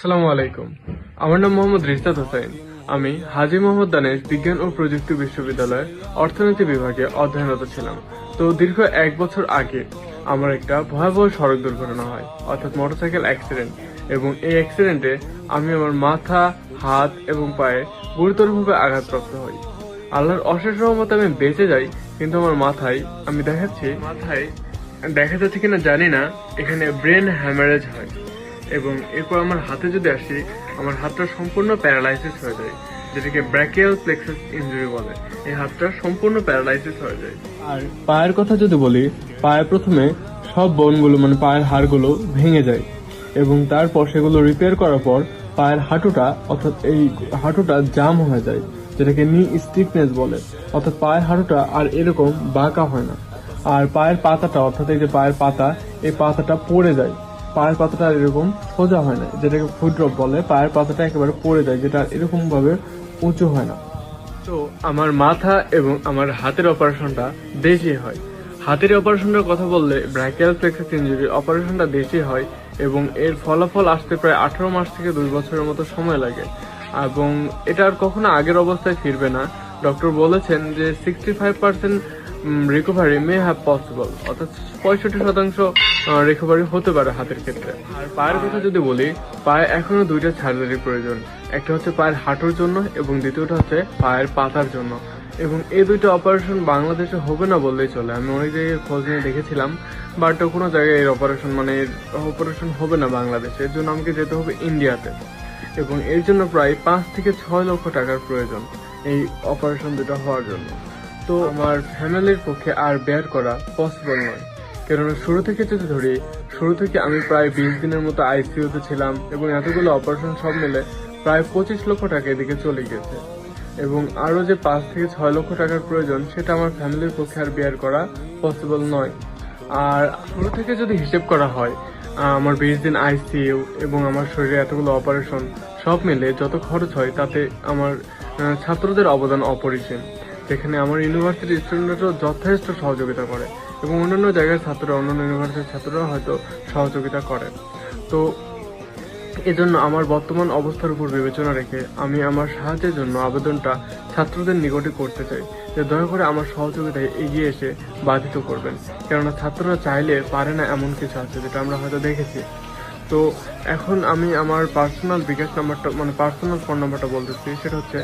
আসসালামু আলাইকুম। আমার নাম মোহাম্মদ রিশাদ হোসেন। আমি হাজী মোহাম্মদ দানেশ বিজ্ঞান ও প্রযুক্তি বিশ্ববিদ্যালয়ের অর্থনীতি বিভাগে অধ্যয়নরত ছিলাম। তো দীর্ঘ 1 বছর আগে আমার একটা ভয়াবহ সড়ক দুর্ঘটনা হয়, অর্থাৎ মোটরসাইকেল অ্যাক্সিডেন্ট। এবং এই অ্যাক্সিডেন্টে আমি আমার মাথা, হাত এবং পায়ে গুরুতরভাবে আঘাতপ্রাপ্ত হই। আল্লাহর অশেষ রহমতে আমি বেঁচে যাই, কিন্তু আমার মাথায় দেখা যাচ্ছে কিনা জানি না, এখানে ব্রেন হ্যামারেজ হয়। এবং এরপর আমার হাতে যদি আসি, আমার হাতটা সম্পূর্ণ প্যারালাইসিস হয়ে যায়, যেটাকে ব্র্যাকিয়াল প্লেক্সাস ইনজুরি বলে। এই হাতটা সম্পূর্ণ প্যারালাইসিস হয়ে যায়। আর পায়ের কথা যদি বলি, পায়ে প্রথমে সব বোনগুলো মানে পায়ের হাড়গুলো ভেঙে যায়, এবং তারপর সেগুলো রিপেয়ার করার পর পায়ের হাঁটুটা অর্থাৎ এই হাঁটুটা জাম হয়ে যায়, যেটাকে নি স্টিফনেস বলে। অর্থাৎ পায়ের হাঁটুটা আর এরকম বাঁকা হয় না। আর পায়ের পাতাটা অর্থাৎ এই যে পায়ের পাতা, এই পাতাটা পড়ে যায়। পায়ের পাতাটা এরকম সোজা হয় না, যেটাকে ফুট ড্রপ বলে। পায়ের পাতাটা একেবারে পড়ে যায়, যেটা এরকম ভাবে উঁচু হয় না। তো আমার মাথা এবং আমার হাতের অপারেশনটা দেশি হয়। হাতের অপারেশনটার কথা বললে, ব্র্যাকিয়াল প্লেক্সাস ইনজুরি অপারেশনটা দেশি হয়, এবং এর ফলাফল আসতে প্রায় 18 মাস থেকে 2 বছরের মতো সময় লাগে। এবং এটা আর কখনো আগের অবস্থায় ফিরবে না। ডক্টর বলেছেন যে 65% রিকভারি মে হ্যাভ পসিবল, অর্থাৎ 65% রিকভারি হতে পারে হাতের ক্ষেত্রে। আর পায়ের কথা যদি বলি, পায়ে এখনো 2টা সার্জারির প্রয়োজন। একটা হচ্ছে পায়ের হাঁটুর জন্য, এবং দ্বিতীয়টা হচ্ছে পায়ের পাতার জন্য। এবং এই 2টা অপারেশন বাংলাদেশে হবে না বললেই চলে। আমি অনেক জায়গায় খোঁজ নিয়ে দেখেছিলাম, বাট কোনো জায়গায় এর অপারেশন হবে না বাংলাদেশে। এর জন্য আমাকে যেতে হবে ইন্ডিয়াতে, এবং এর জন্য প্রায় 5 থেকে 6 লক্ষ টাকার প্রয়োজন এই অপারেশন দুটো হওয়ার জন্য। তো আমার ফ্যামিলির পক্ষে আর বেয়ার করা পসিবল নয়। কেননা শুরু থেকে আমি প্রায় 20 দিনের মতো আইসিইউতে ছিলাম, এবং এতগুলো অপারেশন সব মিলে প্রায় 25 লক্ষ টাকা এদিকে চলে গেছে। এবং আরো যে 5 থেকে 6 লক্ষ টাকার প্রয়োজন, সেটা আমার ফ্যামিলির পক্ষে আর বেয়ার করা পসিবল নয়। আর শুরু থেকে যদি হিসেব করা হয়, আমার 20 দিন আইসিইউ এবং আমার শরীরে এতগুলো অপারেশন সব মিলে যত খরচ হয়, তাতে আমার ছাত্রদের অবদান অপরিসীম। যেখানে আমার ইউনিভার্সিটির স্টুডেন্টরাও যথেষ্ট সহযোগিতা করে, এবং অন্যান্য ইউনিভার্সিটির ছাত্ররা হয়তো সহযোগিতা করে। তো এজন্য আমার বর্তমান অবস্থার উপর বিবেচনা রেখে আমি আমার সাহায্যের জন্য আবেদনটা ছাত্রদের নিকটে করতে চাই, যে দয়া করে আমার সহযোগিতায় এগিয়ে এসে বাধিত করবেন। কেননা ছাত্ররা চাইলে পারে না, এমন কিছু আছে যেটা আমরা হয়তো দেখেছি। তো এখন আমি আমার পার্সোনাল বিকাশ নাম্বারটা মানে পার্সোনাল ফোন নাম্বারটা বলতেছি, সেটা হচ্ছে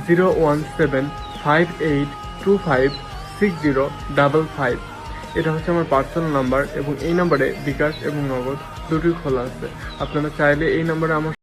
01758256055। এটা হচ্ছে আমার পার্সোনাল নাম্বার, এবং এই নাম্বারে বিকাশ এবং নগদ দুটোই খোলা আছে। আপনারা চাইলে এই নাম্বারে আমার